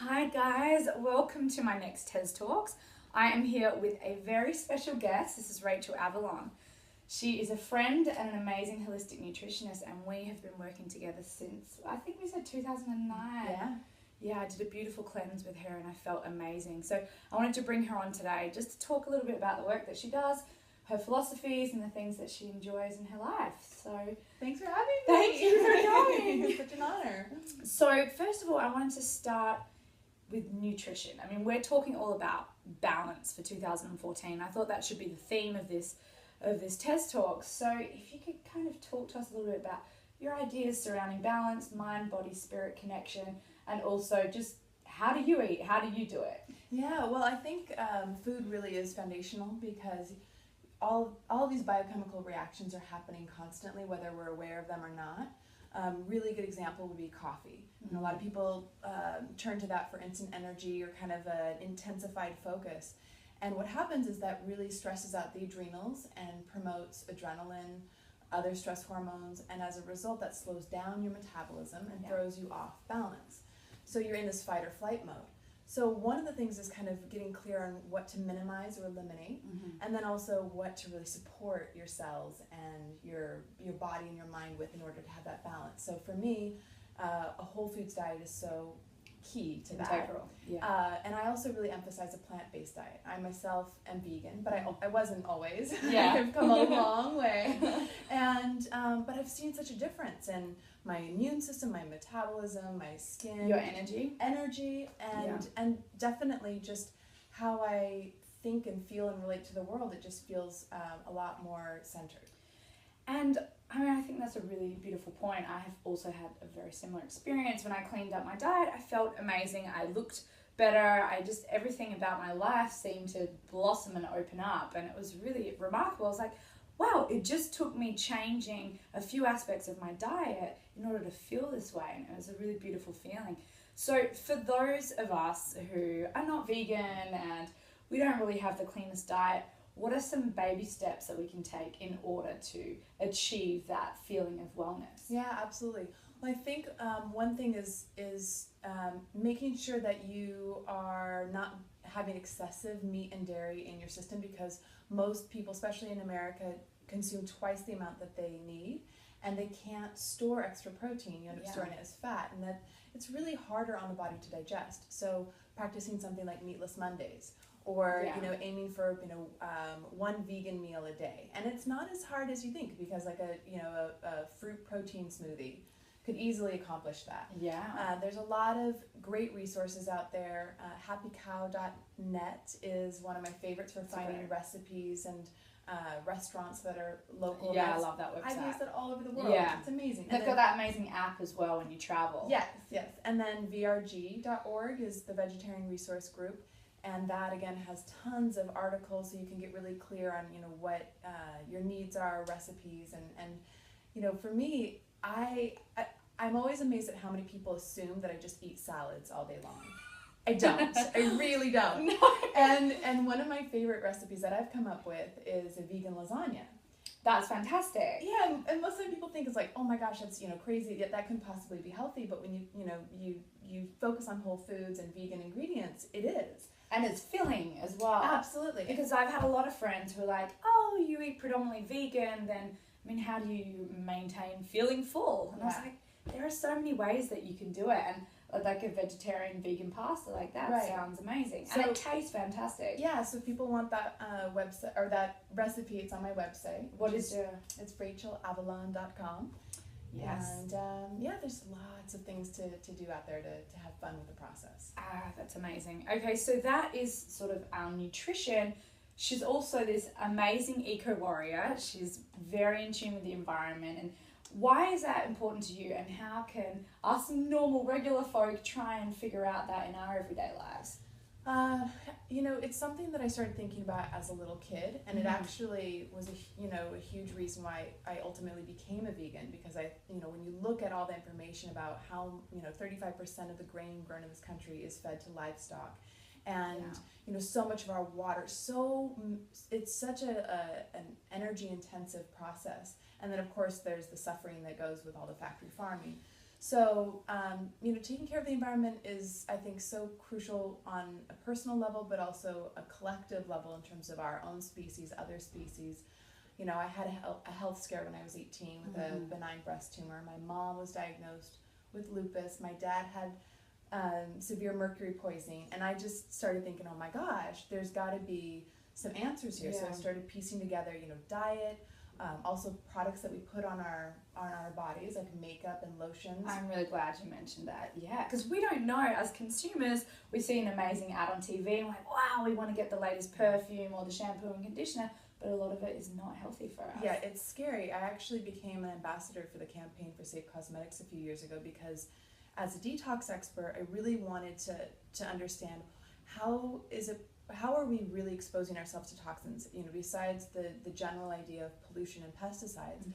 Hi guys, welcome to my next TES Talks. I am here with a very special guest. This is Rachel Avalon. She is a friend and an amazing holistic nutritionist, and we have been working together since, I think we said 2009. Yeah, I did a beautiful cleanse with her and I felt amazing. So I wanted to bring her on today just to talk a little bit about the work that she does, her philosophies and the things that she enjoys in her life. So thanks for having me. Thank you for coming. It's such an honor. So first of all, I wanted to start with nutrition. I mean, we're talking all about balance for 2014. I thought that should be the theme of this TES Talk. So if you could kind of talk to us a little bit about your ideas surrounding balance, mind, body, spirit connection, and also just how do you eat? How do you do it? Yeah, well, I think food really is foundational because all of these biochemical reactions are happening constantly, whether we're aware of them or not. Really good example would be coffee. And a lot of people turn to that for instant energy or kind of an intensified focus. And what happens is that really stresses out the adrenals and promotes adrenaline, other stress hormones, and as a result that slows down your metabolism and throws you off balance. So you're in this fight or flight mode. So one of the things is kind of getting clear on what to minimize or eliminate, and then also what to really support your cells and your body and your mind with in order to have that balance. So for me, a whole foods diet is so key to that. Integral. Yeah. And I also really emphasize a plant-based diet. I myself am vegan, but I wasn't always. Yeah. I've come a long way. And but I've seen such a difference in my immune system, my metabolism, my skin. Your energy. And definitely just how I think and feel and relate to the world. It just feels a lot more centered. And I mean, I think that's a really beautiful point. I have also had a very similar experience. When I cleaned up my diet, I felt amazing. I looked better. Everything about my life seemed to blossom and open up. And it was really remarkable. I was like, wow, it just took me changing a few aspects of my diet in order to feel this way. And it was a really beautiful feeling. So for those of us who are not vegan and we don't really have the cleanest diet, what are some baby steps that we can take in order to achieve that feeling of wellness? Yeah, absolutely. Well, I think one thing is making sure that you are not having excessive meat and dairy in your system, because most people, especially in America, consume twice the amount that they need, and they can't store extra protein. You end up storing it as fat, and that it's really harder on the body to digest. So practicing something like meatless Mondays, or aiming for one vegan meal a day, and it's not as hard as you think, because like a fruit protein smoothie could easily accomplish that. There's a lot of great resources out there. happycow.net is one of my favorites for finding recipes and restaurants that are local. I love that website. I've used it all over the world. It's amazing. They've got that amazing app as well when you travel. Yes. And then vrg.org is the vegetarian resource group. And that again has tons of articles, so you can get really clear on what your needs are, recipes, and for me, I'm always amazed at how many people assume that I just eat salads all day long. I don't. I really don't. No. And one of my favorite recipes that I've come up with is a vegan lasagna. That's fantastic. Yeah, and most of the people think it's like, oh my gosh, that's crazy. Yet that couldn't possibly be healthy. But when you focus on whole foods and vegan ingredients, it is. And it's filling as well. Absolutely. Because I've had a lot of friends who are like, oh, you eat predominantly vegan, then, I mean, how do you maintain feeling full? And I was like, there are so many ways that you can do it. And like a vegetarian vegan pasta, like that sounds amazing. So, and it tastes fantastic. Yeah, so if people want that website, or that recipe, it's on my website. It's rachelavalon.com. Yes. And there's lots of things to do out there to have fun with the process. That's amazing. Okay, so that is sort of our nutrition. She's also this amazing eco-warrior. She's very in tune with the environment. And why is that important to you? And how can us normal, regular folk try and figure out that in our everyday lives? It's something that I started thinking about as a little kid, and it actually was a huge reason why I ultimately became a vegan, because when you look at all the information about how 35% of the grain grown in this country is fed to livestock, and so much of our water, it's such an energy intensive process, and then of course there's the suffering that goes with all the factory farming. So, taking care of the environment is, I think, so crucial on a personal level, but also a collective level in terms of our own species, other species. I had a health scare when I was 18 with a benign breast tumor. My mom was diagnosed with lupus. My dad had severe mercury poisoning, and I just started thinking, oh my gosh, there's got to be some answers here. So I started piecing together, diet, also products that we put on our bodies, like makeup and lotions. I'm really glad you mentioned that. Yeah, because we don't know, as consumers, we see an amazing ad on TV and we're like, wow, we want to get the latest perfume or the shampoo and conditioner, but a lot of it is not healthy for us. Yeah, it's scary. I actually became an ambassador for the campaign for Safe Cosmetics a few years ago because as a detox expert, I really wanted to understand how are we really exposing ourselves to toxins, besides the general idea of pollution and pesticides.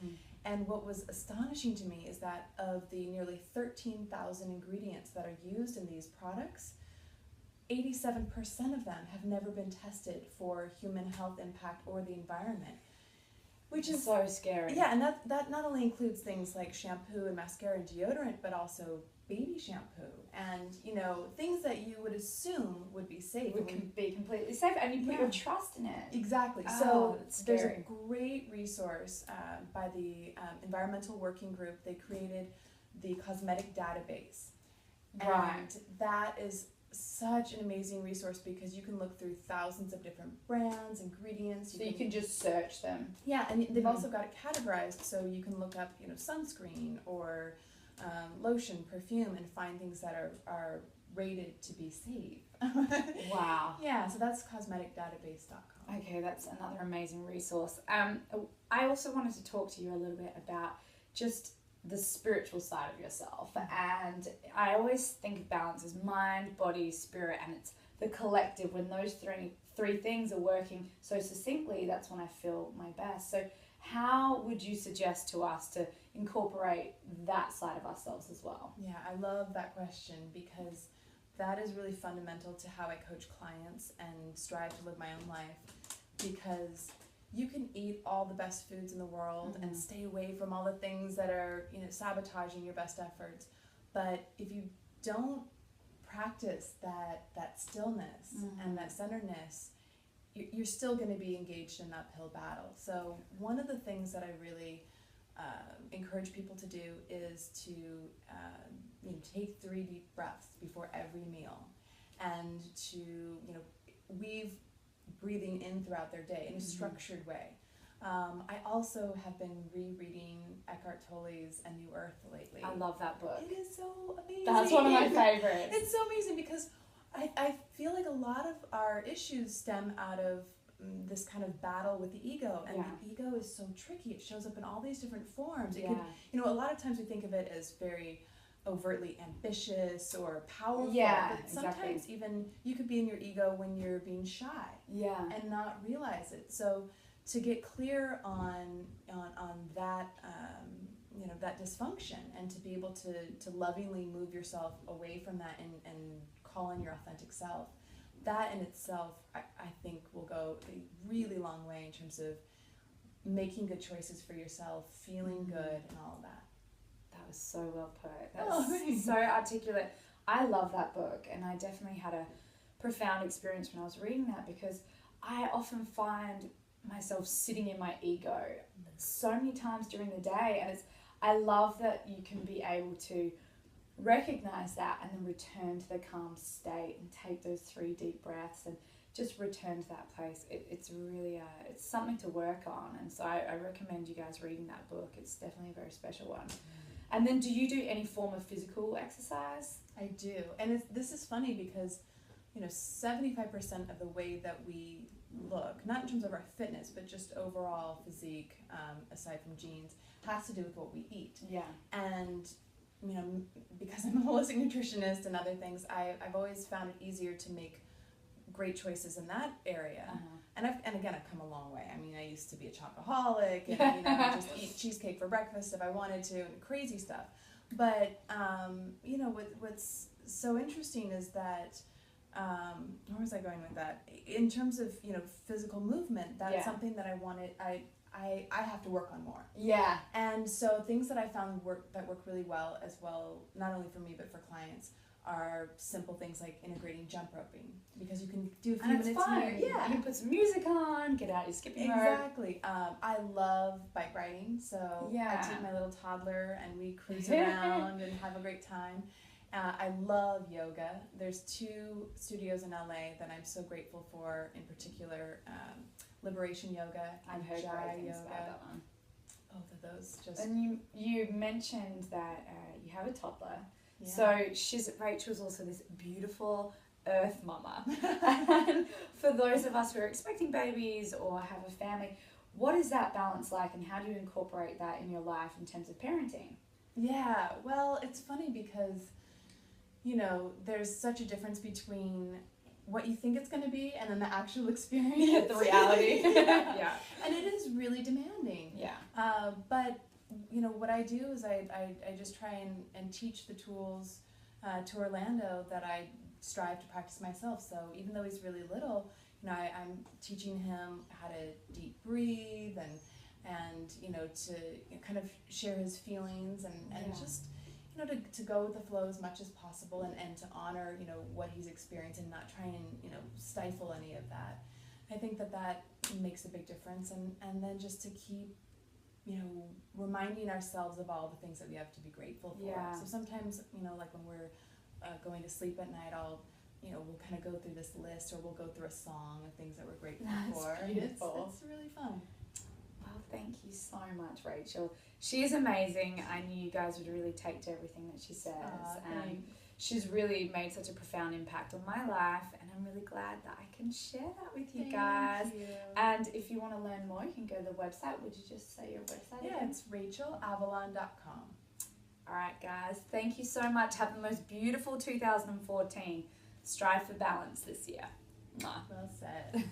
And what was astonishing to me is that of the nearly 13,000 ingredients that are used in these products, 87% of them have never been tested for human health impact or the environment. Which is so scary. Yeah, and that not only includes things like shampoo and mascara and deodorant, but also baby shampoo and things that you would assume would be safe, would be completely safe, and you put your trust in it. Exactly. So there's a great resource by the Environmental Working Group. They created the cosmetic database, and that is such an amazing resource because you can look through thousands of different brands, ingredients. So you can just search them. Yeah, and they've also got it categorized, so you can look up, sunscreen or lotion, perfume, and find things that are rated to be safe. Wow. Yeah, so that's cosmeticdatabase.com. Okay, that's another amazing resource. I also wanted to talk to you a little bit about just the spiritual side of yourself, and I always think of balance as mind, body, spirit, and it's the collective. When those three things are working so succinctly, that's when I feel my best. So how would you suggest to us to incorporate that side of ourselves as well? Yeah, I love that question because that is really fundamental to how I coach clients and strive to live my own life, because you can eat all the best foods in the world and stay away from all the things that are, sabotaging your best efforts. But if you don't practice that stillness and that centeredness, you're still going to be engaged in an uphill battle. So one of the things that I really encourage people to do is to take 3 deep breaths before every meal, and to weave breathing in throughout their day in a structured way. I also have been rereading Eckhart Tolle's A New Earth lately. I love that book. It is so amazing. That's one of my favorites. It's so amazing because I feel like a lot of our issues stem out of this kind of battle with the ego, and the ego is so tricky. It shows up in all these different forms. It could, a lot of times we think of it as very overtly ambitious or powerful, but sometimes even you could be in your ego when you're being shy and not realize it. So to get clear on that that dysfunction, and to be able to lovingly move yourself away from that and call in your authentic self, that in itself I think will go a really long way in terms of making good choices for yourself, feeling good, and all of that. That was so well put. That's so articulate. I love that book, and I definitely had a profound experience when I was reading that, because I often find myself sitting in my ego so many times during the day, and I love that you can be able to recognize that and then return to the calm state and take those 3 deep breaths and just return to that place. It's really it's something to work on, and so I recommend you guys reading that book. It's definitely a very special one. And then, do you do any form of physical exercise? I do, and this is funny because 75% of the way that we look, not in terms of our fitness, but just overall physique, aside from genes, has to do with what we eat. Yeah. And because I'm a holistic nutritionist and other things, I've always found it easier to make great choices in that area. And again, I've come a long way. I mean, I used to be a chocoholic and just eat cheesecake for breakfast if I wanted to, and crazy stuff. But what's so interesting is that where was I going with that? In terms of physical movement, that's something that I wanted. I have to work on more. Yeah. And so things that I found work really well as well, not only for me but for clients, are simple things like integrating jump roping, because you can do a few minutes here. Yeah. You can put some music on, get out your skipping rope. Exactly. I love bike riding, so I take my little toddler and we cruise around and have a great time. I love yoga. There's 2 studios in LA that I'm so grateful for, in particular, Liberation Yoga and I've heard Jai great things Yoga. about that one. Both of those just... And you mentioned that you have a toddler. Yeah. So Rachel's also this beautiful earth mama. And for those of us who are expecting babies or have a family, what is that balance like, and how do you incorporate that in your life in terms of parenting? Yeah, well, it's funny because, there's such a difference between what you think it's going to be and then the actual experience. The reality. Yeah. And it is really demanding. Yeah. But what I do is I just try and teach the tools to Orlando that I strive to practice myself. So even though he's really little, I'm teaching him how to deep breathe and to kind of share his feelings and just to go with the flow as much as possible and to honor what he's experienced and not try and stifle any of that. I think that makes a big difference, and then just to keep reminding ourselves of all the things that we have to be grateful for. Yeah. So sometimes, like when we're going to sleep at night, we'll kind of go through this list, or we'll go through a song of things that we're grateful for. Beautiful. It's really fun. Well, thank you so much, Rachel. She is amazing. I knew you guys would really take to everything that she says. And she's really made such a profound impact on my life, and I'm really glad that I can share that with you guys. Thank you. And if you want to learn more, you can go to the website. Would you just say your website Yeah, again? it's rachelavalon.com. All right, guys. Thank you so much. Have the most beautiful 2014. Strive for balance this year. Mwah. Well said.